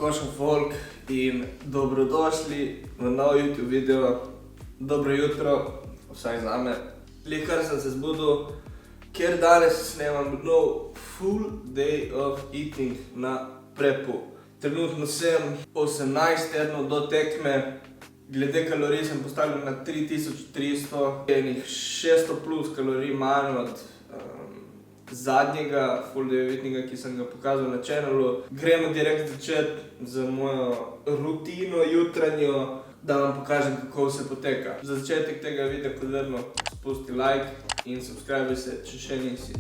Košo folk in dobrodošli v nov YouTube video. Dobro jutro, vsaj zame. Kar sem se zbudil, ker danes snemam nov full day of eating na prepu. Trenutno sem 18 tednov do tekme. Glede kalorij sem postavil na 3300, enih 600 plus kalorij manj od zadnjega full day of eatinga, ki sem ga pokazal na channelu. Gremo direkt začeti z mojo rutino jutranjo, da vam pokažem, kako vse poteka. Za začetek tega videa kot vedno spusti like in subscribe se, če še nisi.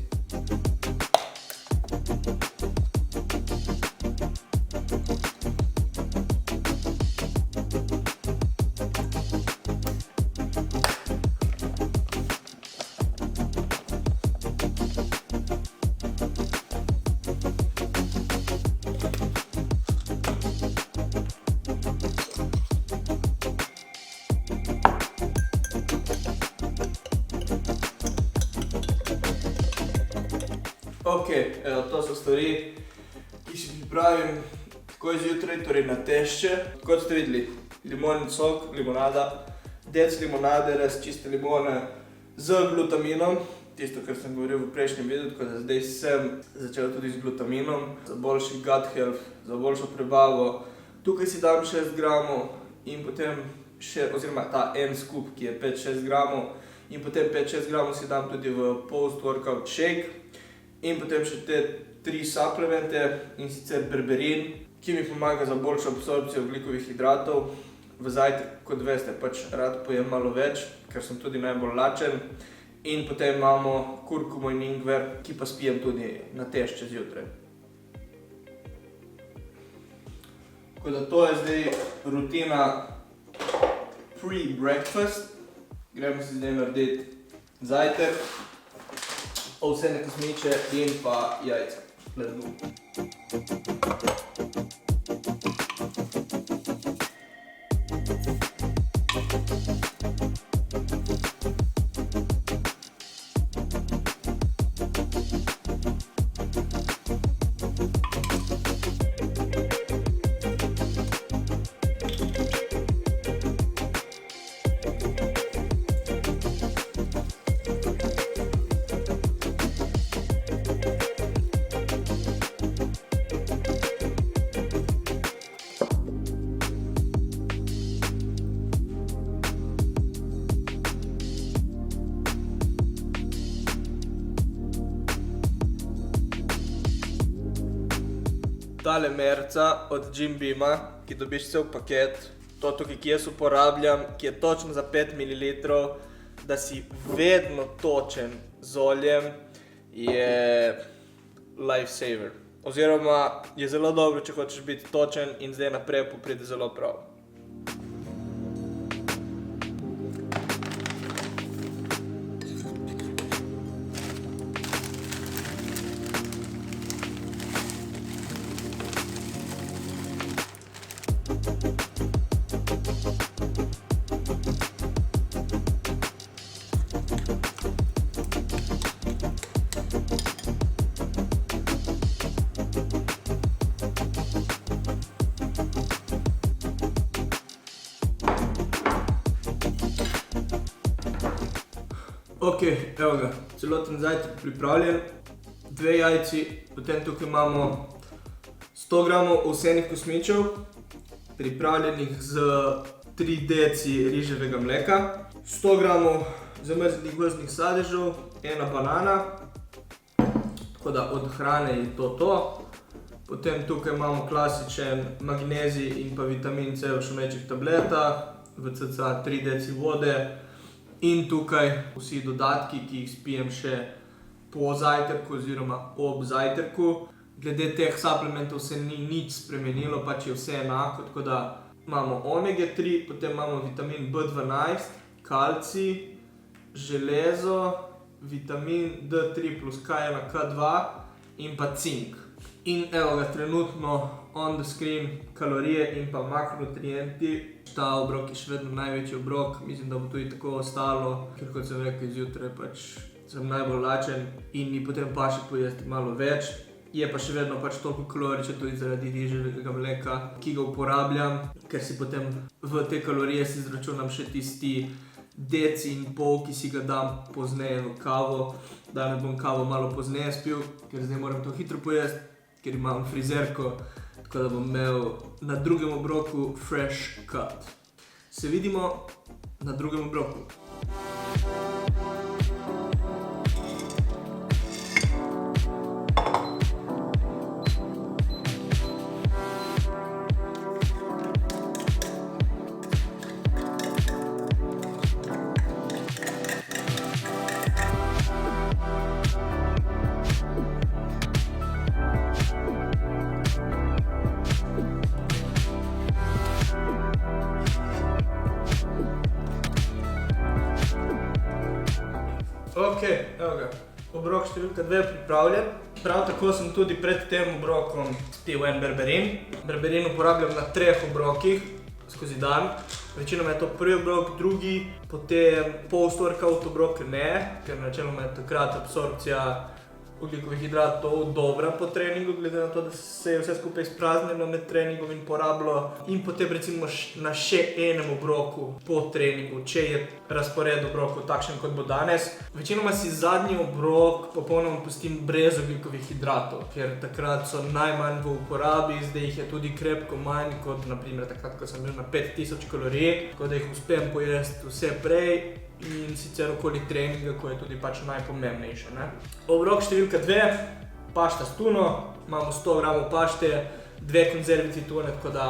Ok, evo, to so stvari, ki si pripravim takoj zjutraj, torej na tešče. Kot ste videli, limonin sok, limonada, dec limonade, res čiste limone z glutaminom, tisto, kar sem govoril v prejšnjem videu, tako da zdaj sem začel tudi z glutaminom, za boljši gut health, za boljšo prebavo. Tukaj si dam 6 gramov in potem še, oziroma ta en skup, ki je 5-6 gramov, in potem 5-6 gramov si dam tudi v post-workout shake. In potem še te 3 suplemente, in sicer berberin, ki mi pomaga za boljšo absorpcijo ogljikovih hidratov. V zajtrk, kot veste, pač rad pojem malo več, ker sem tudi najbolj lačen. In potem imamo kurkumo in ingver, ki pa spijem tudi na tešče zjutraj. Tako da to je zdaj rutina pre-breakfast. Gremo si zdaj narediti zajtrk. Ovsene kosmiče in pa jajca. Let's go. Tale merca od Jim Beama, ki dobiš cel paket, to tukaj, ki jaz uporabljam, ki je točno za 5 ml, da si vedno točen z oljem, je lifesaver. Oziroma je zelo dobro, če hočeš biti točen, in zdaj na prepu pride zelo prav. Ok, evo ga, celoten zajtrk pripravljen, 2 jajci, potem tukaj imamo 100 gramov ovsenih kosmičev, pripravljenih z 3 deci riževega mleka, 100 gramov zamrznjenih gozdnih sadežev, 1 banana, tako da od hrane je to. Potem tukaj imamo klasičen magnezij in pa vitamin C v šumečih tabletah, v cca 3 deci vode. In tukaj vsi dodatki, ki jih spijem še po zajtrku oziroma ob zajtrku. Glede teh suplementov se ni nič spremenilo, pač je vse enako, tako da imamo omega 3, potem imamo vitamin B12, kalcij, železo, vitamin D3 plus K1, K2 in pa cink. In evo ga, trenutno on the screen kalorije in pa makronutrienti. Ta obrok je še vedno največji obrok, mislim, da bo tudi tako ostalo, ker kot sem rekel, zjutraj pač sem najbolj lačen in mi potem paše pojesti malo več. je pa še vedno pač toliko kaloričev tudi zaradi riževega mleka, ki ga uporabljam, ker si potem v te kalorije si izračunam še tisti deci in pol, ki si ga dam pozneje v kavo. Danes bom kavo malo pozneje spil, ker zdaj moram to hitro pojesti, ker imam frizerko, tako da bom imel na drugem obroku fresh cut. Se vidimo na drugem obroku. Ok, evo ga, obrok številka 2 pripravljen. Prav tako sem tudi pred tem obrokom spil en berberin. Berberin uporabljam na 3 obrokih skozi dan. Večinoma je to prvi obrok, drugi, potem post-workout obrok ne, ker načeloma je takrat absorpcija ogljikovih hidratov dobra po treningu, glede na to, da se je vse skupaj izpraznilo med treningom in porabilo. In potem recimo na še enem obroku po treningu, če je razpored obrokov takšen, kot bo danes. Večinoma si zadnji obrok popolnoma pustim brez ogljikovih hidratov, ker takrat so najmanj v uporabi, zdaj jih je tudi krepko manj, kot na primer takrat, ko sem bil na 5000 kalorij, tako da jih uspem pojesti vse prej. In sicer okoli treninga, ko je tudi pač najpomembnejše, ne. Obrok številka 2, pašta s tuno. Imamo 100 gramov pašte, 2 konzervici tune, tako da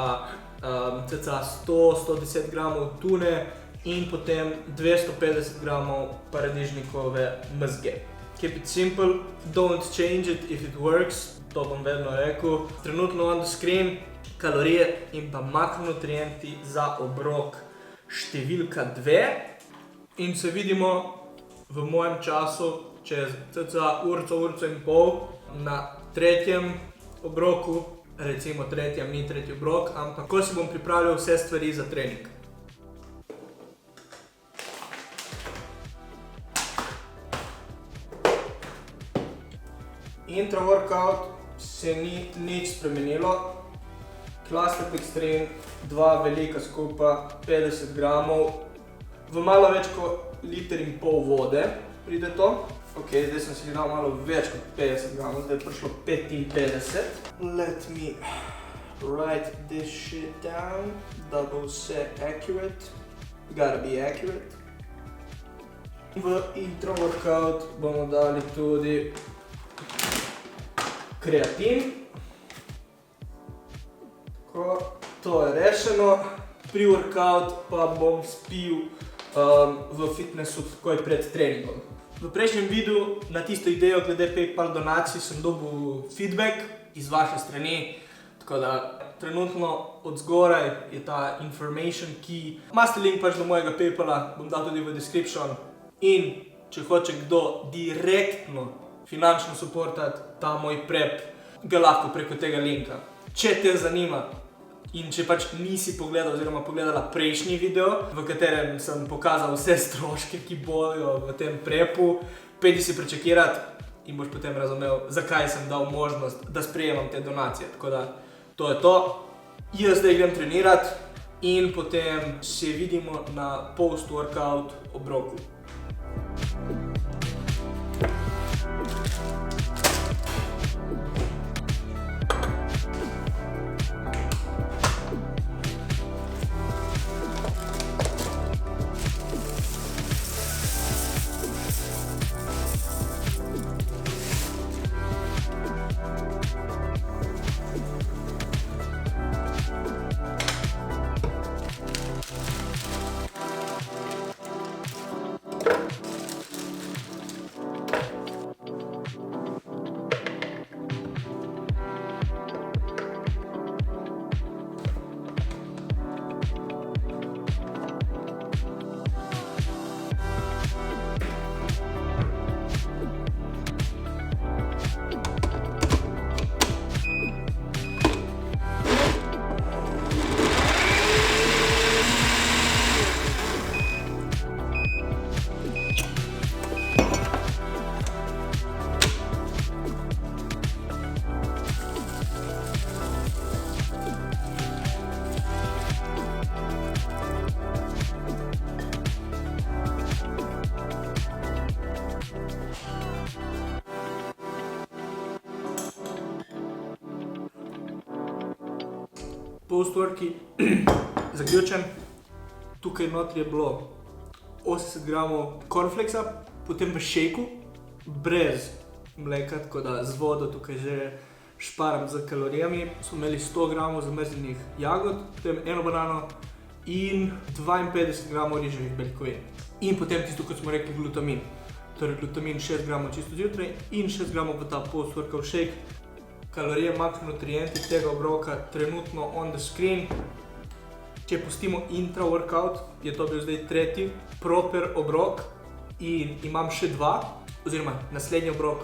cca 100-110 gramov tune in potem 250 gramov paradižnikove mezge. Keep it simple, don't change it if it works, to bom vedno rekel. Trenutno on the screen, kalorije in pa makronutrienti za obrok številka 2. In se vidimo v mojem času čez cca urco in pol na 3. obroku, recimo 3. ni 3. obrok, ampak ko si bom pripravljal vse stvari za trening. Intro workout se ni nič spremenilo. Cluster Extreme, 2 velika skupa, 50 gramov. V malo več kot 1,5 litra vode pride to. Ok, zdaj sem si dal malo več kot 50 gramov, zdaj je prišlo 55. Let me write this shit down, da bo vse accurate. Gotta be accurate. V intro workout bomo dali tudi kreatin. Tako, to je rešeno. Pre-workout pa bom spil v fitnessu takoj pred treningom. V prejšnjem videu na tisto idejo glede PayPal donacij sem dobil feedback iz vaše strani, tako da trenutno od zgoraj je ta information key. Imate link pač do mojega PayPala, bom dal tudi v description. In če hoče kdo direktno finančno supportati ta moj prep, ga lahko preko tega linka. Če te zanima, in če pač nisi pogledal oziroma pogledala prejšnji video, v katerem sem pokazal vse stroške, ki bojo v tem prepu, pejdi si prečekirati in boš potem razumel, zakaj sem dal možnost, da sprejemam te donacije. Tako da, to je to. Jaz zdaj grem trenirati in potem se vidimo na post-workout obroku. post-worki zaključen. Tukaj notri je bilo 80 gramov cornflakesa, potem v šejku, brez mleka, tako da z vodo tukaj že šparam z kalorijami. Smo imeli 100 gramov zamrznjenih jagod, potem eno banano in 52 gramov riževih beljakovin. In potem tisto, kot smo rekli, glutamin. Torej glutamin 6 gramov čisto zjutraj in 6 gramov v ta post-workout shake. Kalorije, makronutrienti tega obroka trenutno on the screen. Če pustimo intra-workout, je to bil zdaj tretji proper obrok in imam še dva, oziroma naslednji obrok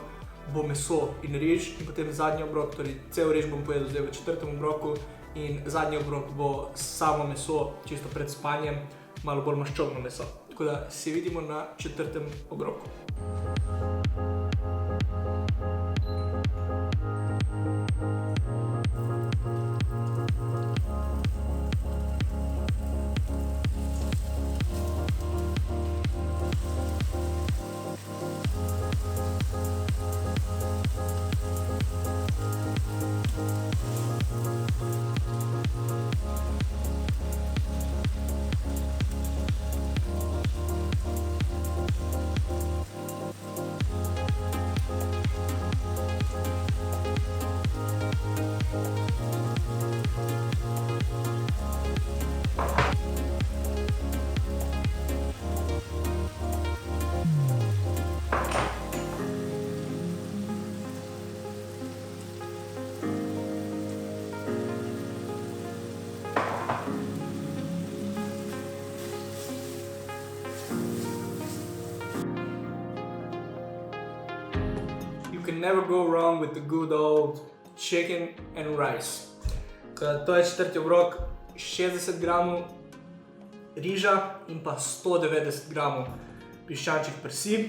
bo meso in riž in potem zadnji obrok, torej cel riž bom pojedel zdaj v četrtem obroku in zadnji obrok bo samo meso, čisto pred spanjem, malo bolj maščobno meso. Tako da se vidimo na četrtem obroku. You can never go wrong with the good old chicken and rice. To je četrti obrok, 60 gramov riža in pa 190 gramov piščančjih prsi.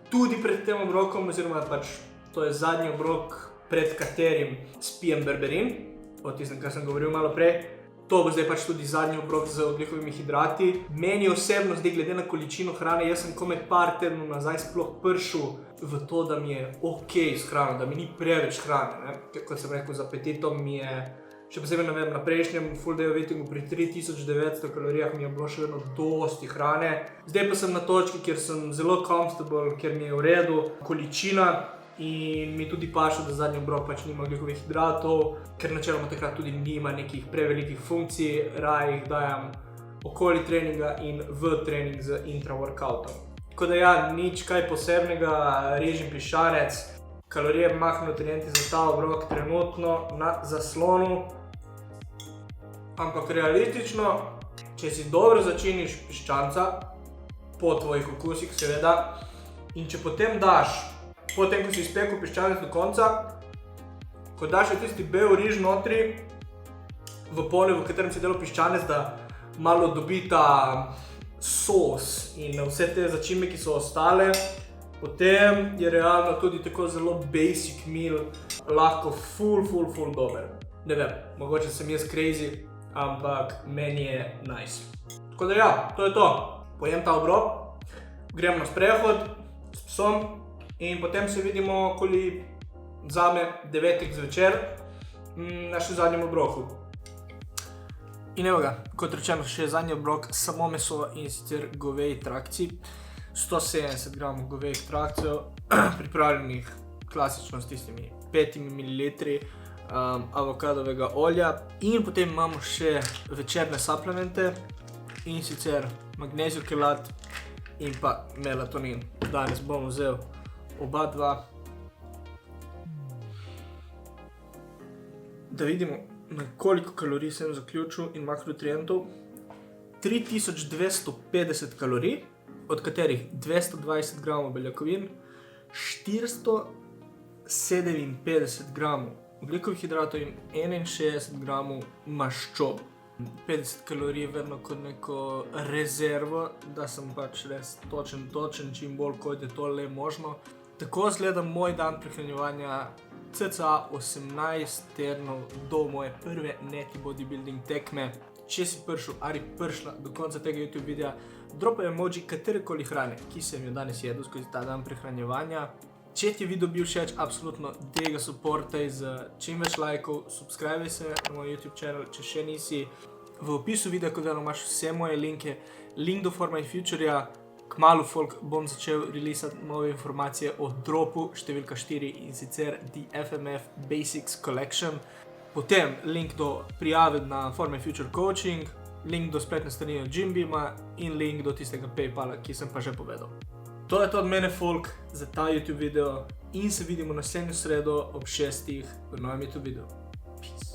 Tudi pred tem obrokom, oziroma pač to je zadnji obrok, pred katerim spijem berberin, o tistem, kar sem govoril malo prej. To bo zdaj pač tudi zadnji obrok z ogljikovimi hidrati. Meni osebno zdaj glede na količino hrane, jaz sem komaj par tednov nazaj sploh prišel v to, da mi je ok s hrano, da mi ni preveč hrane, ne? Kot sem rekel, z apetitom mi je, še posebej ne vem, na prejšnjem full day weightingu pri 3900 kalorijah mi je bilo še vedno dosti hrane. Zdaj pa sem na točki, kjer sem zelo comfortable, kjer mi je v redu količina in mi tudi paše, da zadnji obrok pač nima ogljikovih hidratov, ker načeloma takrat tudi nima nekih prevelikih funkcij, raje jih dajam okoli treninga in v trening z intra-workoutom. Tako da ja, nič kaj posebnega, riž in piščanec, kalorije, makronutrienti za ta obrok trenutno na zaslonu. Ampak realistično, če si dobro začiniš piščanca, po tvojih okusih seveda, in če potem daš, potem ko si izpekel piščanec do konca, ko daš tisti bel riž notri v polju, v katerem si delal piščanec, da malo dobi ta sos in vse te začimbe, ki so ostale, potem je realno tudi tako zelo basic meal lahko full dober. Ne vem, mogoče sem jaz crazy, ampak meni je nice. Tako da ja, to je to. Pojem ta obrok, grem na sprehod s psom in potem se vidimo okoli zame 9 zvečer na še zadnjem obroku. In evo ga, kot rečeno, še zadnji obrok, samo meso in sicer goveji trakci. 170 gramov govejih trakcev, pripravljenih klasično s tistimi 5 ml avokadovega olja. In potem imamo še večerne suplemente, in sicer magnezij kelat in pa melatonin. Danes bom vzel oba dva. Da vidimo, na koliko kalorij sem zaključil in makronutrientov. 3250 kalorij, od katerih 220 gramov beljakovin, 457 gramov ogljikovih hidratov in 61 gramov maščob. 50 kalorij vedno kot neko rezervo, da sem pač res točen, čim bolj kot je to le možno. Tako izgleda moj dan prehranjevanja cca 18 tednov do moje prve neki bodybuilding tekme. Če si prišel ali prišla do konca tega YouTube videa, dropaj emoji katerekoli hrane, ki sem jo danes jedel skozi ta dan prehranjevanja. Če ti je video bil všeč, absolutno tega supportaj z čim več lajkov, subscribe se na moj YouTube channel, če še nisi. V opisu videa, kot vedno, imaš vse moje linke, link do For My Future-ja. Kmalu folk bom začel releasati nove informacije o dropu številka 4 in sicer The FMF Basics Collection. Potem link do prijave na For My Future Coaching, link do spletne strani od Jimbeama in link do tistega Paypala, ki sem pa že povedal. To je to od mene, folk, za ta YouTube video in se vidimo naslednjo sredo ob 6 v novem YouTube videu. Peace.